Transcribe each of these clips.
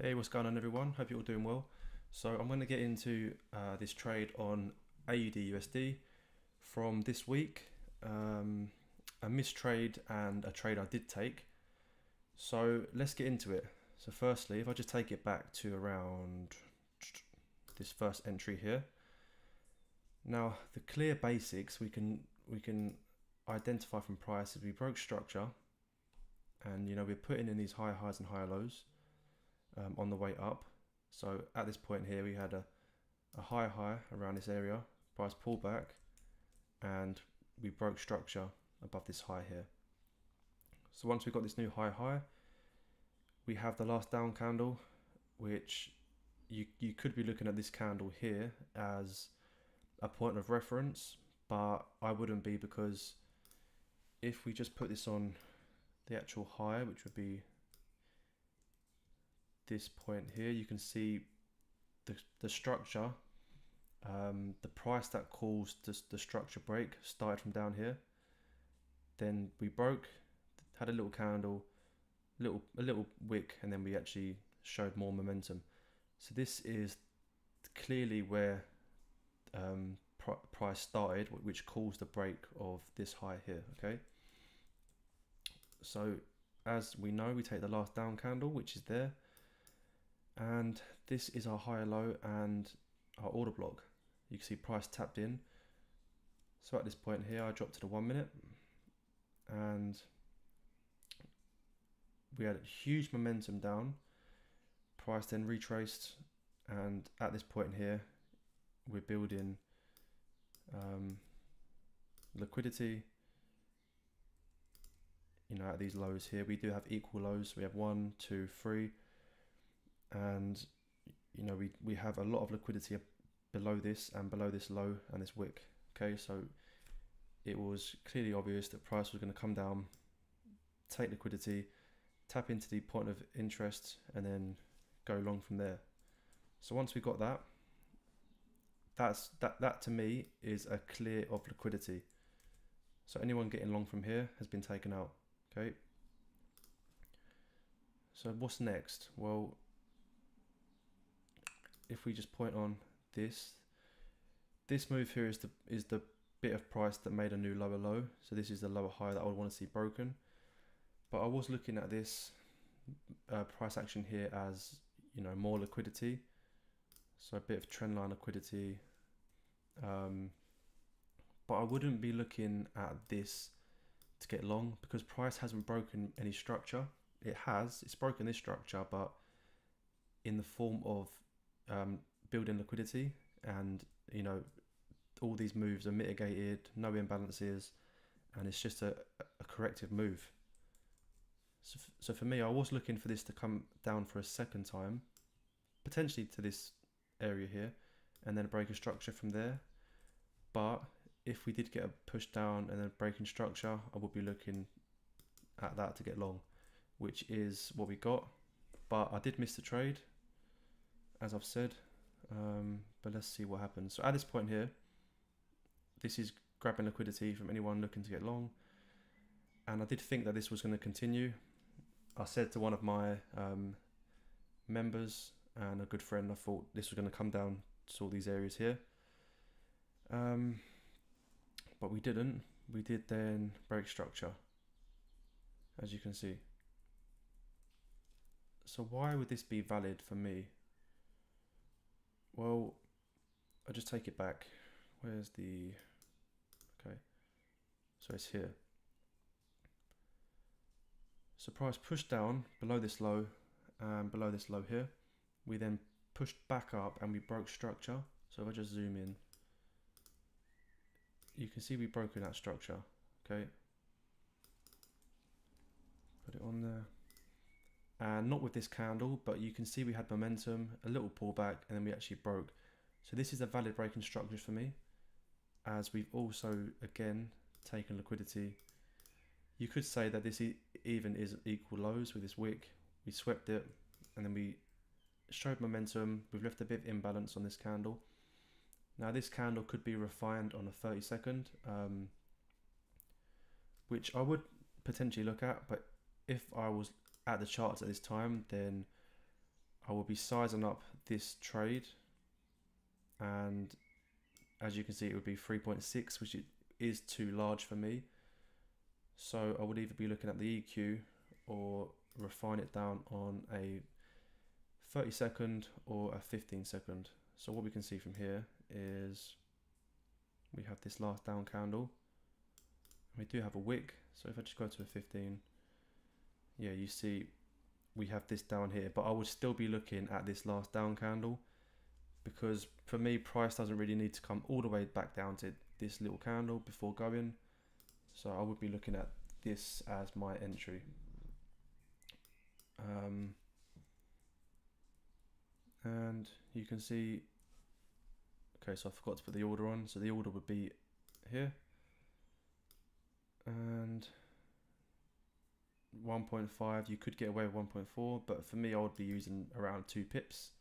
Hey, what's going on everyone? Hope you're all doing well. So I'm going to get into this trade on AUD USD from this week. A missed trade and a trade I did take. So let's get into it. So firstly, if I just take it back to around this first entry here. Now the clear basics we can identify from price is we broke structure, and we're putting in these higher highs and higher lows on the way up. So at this point here we had a higher high around this area, price pullback, and we broke structure above this high here. So once we got this new high, we have the last down candle, which you could be looking at this candle here as a point of reference, but I wouldn't be, because if we just put this on the actual high, which would be this point here, you can see the structure, the price that caused the structure break started from down here. Then we broke, had a little candle, a little wick, and then we actually showed more momentum. So this is clearly where price started, which caused the break of this high here. Okay, so as we know, we take the last down candle, which is there, and this is our higher low and our order block. You can see price tapped in. So at this point here I dropped to the 1 minute, and we had huge momentum down. Price then retraced, and at this point here we're building liquidity. At these lows here we do have equal lows. We have 1, 2, 3, and we have a lot of liquidity below this and below this low and this wick. Okay, so it was clearly obvious that price was going to come down, take liquidity, tap into the point of interest, and then go long from there. So once we got that, that to me is a clear of liquidity. So anyone getting long from here has been taken out. Okay, so what's next? Well, if we just point on this move here is the bit of price that made a new lower low. So this is the lower high that I would want to see broken. But I was looking at this price action here as more liquidity, so a bit of trendline liquidity. But I wouldn't be looking at this to get long, because price hasn't broken any structure. It's broken this structure, but in the form of building liquidity, and all these moves are mitigated, no imbalances, and it's just a corrective move. So for me, I was looking for this to come down for a second time, potentially to this area here, and then break a structure from there. But if we did get a push down and then breaking structure, I would be looking at that to get long, which is what we got. But I did miss the trade, as I've said. But let's see what happens. So at this point here, this is grabbing liquidity from anyone looking to get long, and I did think that this was going to continue. I said to one of my members and a good friend, I thought this was going to come down to all these areas here, but we didn't. We did then break structure, as you can see. So why would this be valid for me? Well, I'll just take it back. Where's the... Okay, so it's here. So price pushed down below this low and below this low here. We then pushed back up and we broke structure. So if I just zoom in, you can see we broke that structure. Okay, put it on there. And not with this candle, but you can see we had momentum, a little pullback, and then we actually broke. So this is a valid breaking structure for me, as we've also again taken liquidity. You could say that this even is equal lows with this wick. We swept it, and then we showed momentum. We've left a bit of imbalance on this candle. Now this candle could be refined on a 30-second, which I would potentially look at, but if I was at the charts at this time, then I will be sizing up this trade, and as you can see, it would be 3.6, which is too large for me. So I would either be looking at the EQ or refine it down on a 30-second or a 15-second. So what we can see from here is we have this last down candle. We do have a wick. So if I just go to a 15, yeah, you see we have this down here, but I would still be looking at this last down candle, because for me, price doesn't really need to come all the way back down to this little candle before going. So I would be looking at this as my entry. And you can see, okay, so I forgot to put the order on. So the order would be here, and 1.5, you could get away with 1.4, but for me, I would be using around 2 pips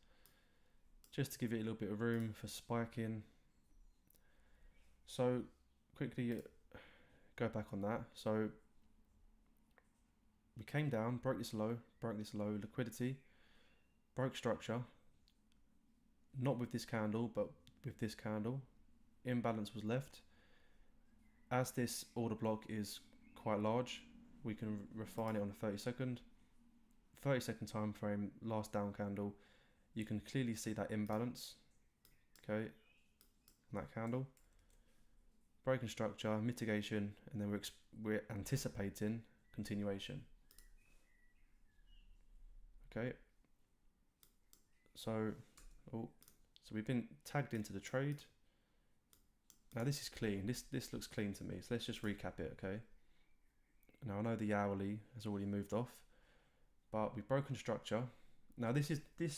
just to give it a little bit of room for spiking. So quickly go back on that. So we came down, broke this low, liquidity, broke structure, not with this candle, but with this candle. Imbalance was left. As this order block is quite large, we can refine it on a 30-second time frame, last down candle. You can clearly see that imbalance, okay, on that candle. Broken structure, mitigation, and then we're anticipating continuation. Okay, so we've been tagged into the trade. Now this is clean. This looks clean to me. So let's just recap it. Okay. Now I know the hourly has already moved off, but we've broken structure. Now this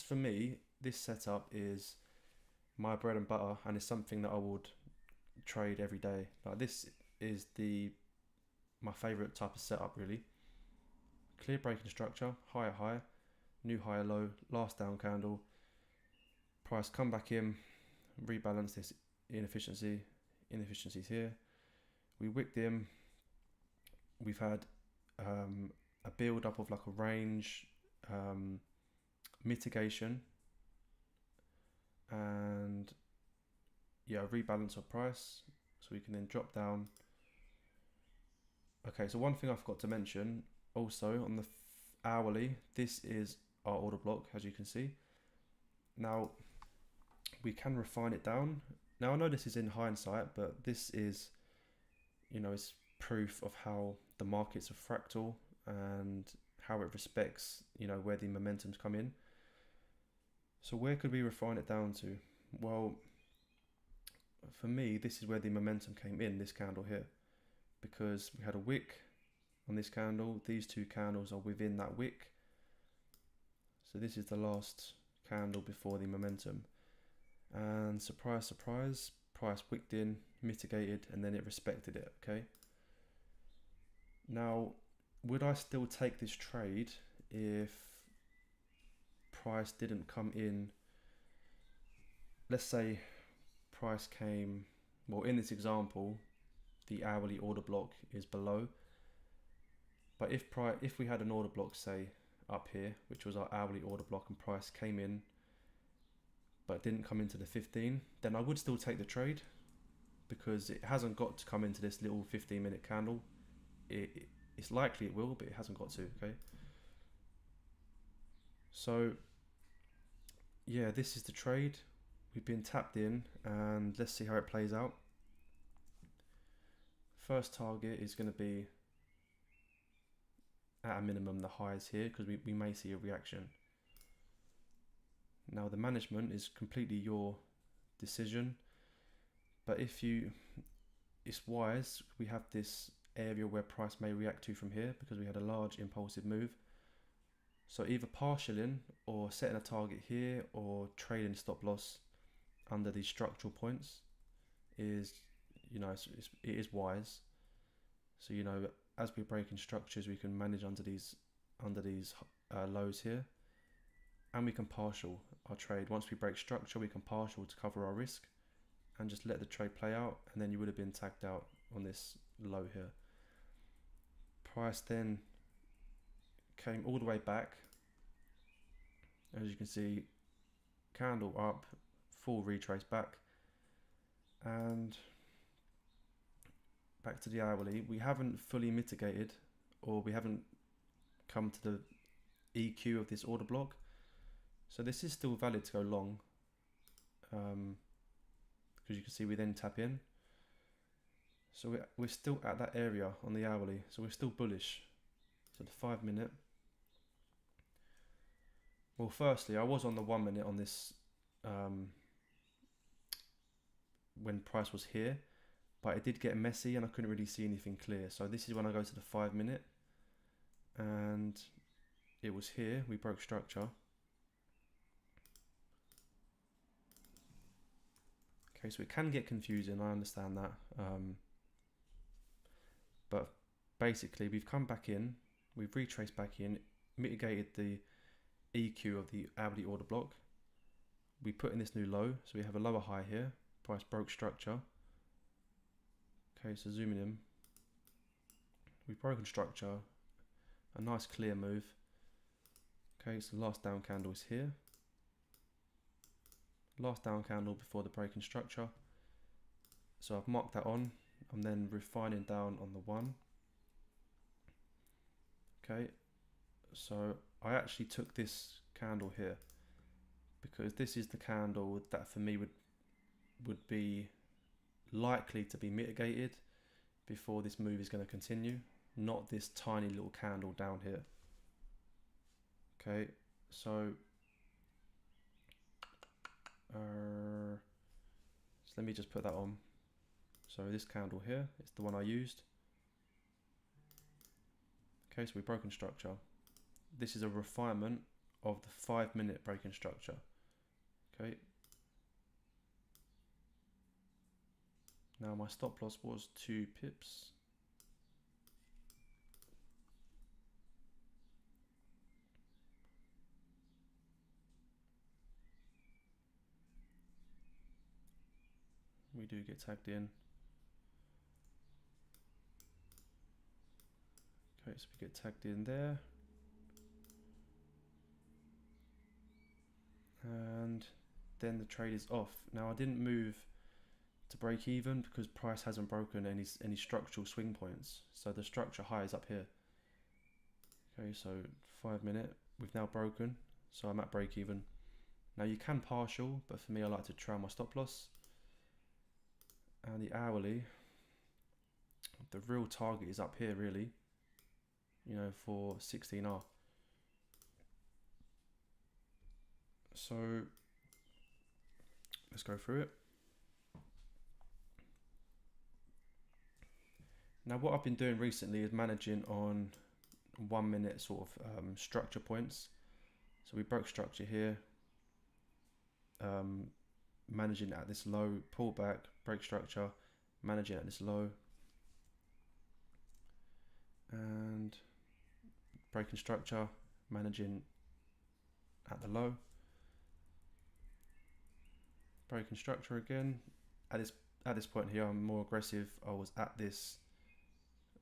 for me, this setup is my bread and butter, and it's something that I would trade every day. Like, this is my favorite type of setup, really. Clear breaking structure, higher high, new higher low, last down candle, price come back in, rebalance this inefficiencies here. We wicked in. We've had a build up of like a range, mitigation, and yeah, rebalance of price, so we can then drop down. Okay, so one thing I forgot to mention also on the hourly, this is our order block, as you can see. Now we can refine it down. Now I know this is in hindsight, but this is, it's proof of how the markets are fractal and how it respects, where the momentum's come in. So where could we refine it down to? Well, for me, this is where the momentum came in, this candle here, because we had a wick on this candle. These two candles are within that wick. So this is the last candle before the momentum. And surprise, surprise, price wicked in, mitigated, and then it respected it, okay? Now, would I still take this trade if price didn't come in? Let's say price came, well, in this example, the hourly order block is below. But if we had an order block, say, up here, which was our hourly order block, and price came in but didn't come into the 15, then I would still take the trade, because it hasn't got to come into this little 15-minute candle. It's likely it will, but it hasn't got to, okay? So yeah, this is the trade. We've been tapped in, and let's see how it plays out. First target is going to be at a minimum the highs here, because we may see a reaction. Now the management is completely your decision, but it's wise, we have this area where price may react to from here, because we had a large impulsive move. So either partialing or setting a target here, or trading stop loss under these structural points is, it is wise. So as we're breaking structures, we can manage under these lows here, and we can partial our trade. Once we break structure, we can partial to cover our risk and just let the trade play out, and then you would have been tagged out on this low here. Price then came all the way back, As you can see, candle up, full retrace back, and back to the hourly. We haven't fully mitigated, or we haven't come to the EQ of this order block, so this is still valid to go long, because you can see we then tap in. So we're still at that area on the hourly, so we're still bullish. So the 5 minute. Well, firstly, I was on the 1 minute on this when price was here, but it did get messy and I couldn't really see anything clear. So this is when I go to the 5 minute, and it was here. We broke structure. Okay, so it can get confusing. I understand that. But basically, we've come back in, we've retraced back in, mitigated the EQ of the hourly order block. We put in this new low, so we have a lower high here. Price broke structure. Okay, so zooming in, we've broken structure, a nice clear move. Okay, so last down candle is here. Last down candle before the breaking structure. So I've marked that on. I'm then refining down on the 1. Okay, so I actually took this candle here because this is the candle that for me would be likely to be mitigated before this move is going to continue, not this tiny little candle down here. Okay, so let me just put that on. So this candle here is the one I used. Okay, so we've broken structure. This is a refinement of the 5 minute breaking structure. Okay. Now my stop loss was 2 pips. We do get tagged in. Okay, so we get tagged in there. And then the trade is off. Now I didn't move to break even because price hasn't broken any structural swing points. So the structure high is up here. Okay, so 5 minute, we've now broken. So I'm at break even. Now you can partial, but for me I like to trail my stop loss. And the hourly, the real target is up here really, you know, for 16R. So let's go through it. Now what I've been doing recently is managing on 1 minute sort of structure points. So we broke structure here, managing at this low, pull back, break structure, managing at this low, and breaking structure, managing at the low, breaking structure again. At this point here, I'm more aggressive. I was at this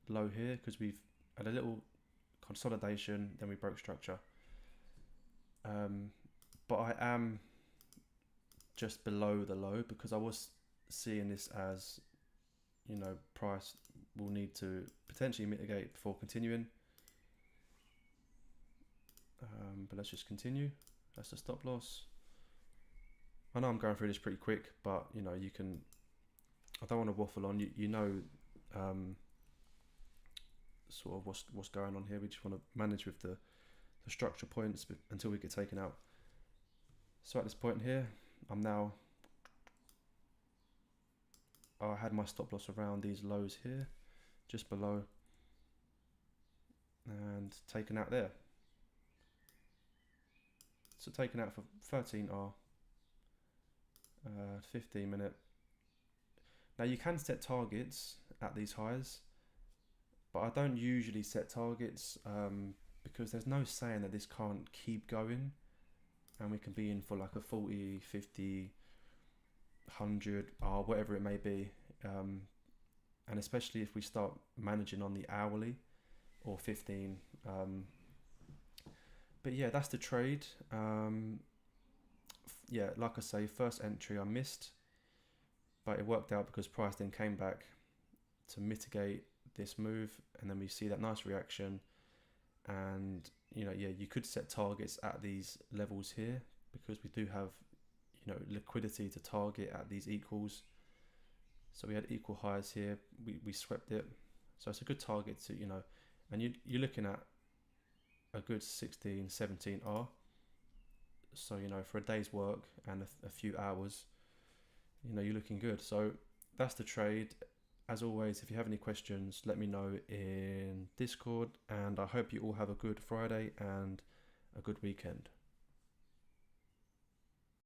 low here because we've had a little consolidation, then we broke structure. But I am just below the low because I was seeing this as, you know, price will need to potentially mitigate before continuing. But let's just continue. That's the stop loss. I know I'm going through this pretty quick, but you know, you can, I don't want to waffle on. You know, sort of what's going on here. We just want to manage with the structure points until we get taken out. So at this point here, I had my stop loss around these lows here, just below, and taken out there. So taken out for 13R, 15 minute. Now you can set targets at these highs, but I don't usually set targets because there's no saying that this can't keep going and we can be in for like a 40, 50, 100 or whatever it may be. And especially if we start managing on the hourly or 15, But yeah, that's the trade. Yeah, like I say, first entry I missed, but it worked out because price then came back to mitigate this move, and then we see that nice reaction. And yeah, you could set targets at these levels here because we do have liquidity to target at these equals. So we had equal highs here, we swept it, so it's a good target to and you're looking at a good 16 17 R. So for a day's work and a few hours, you're looking good. So that's the trade. As always, if you have any questions, let me know in Discord, and I hope you all have a good Friday and a good weekend.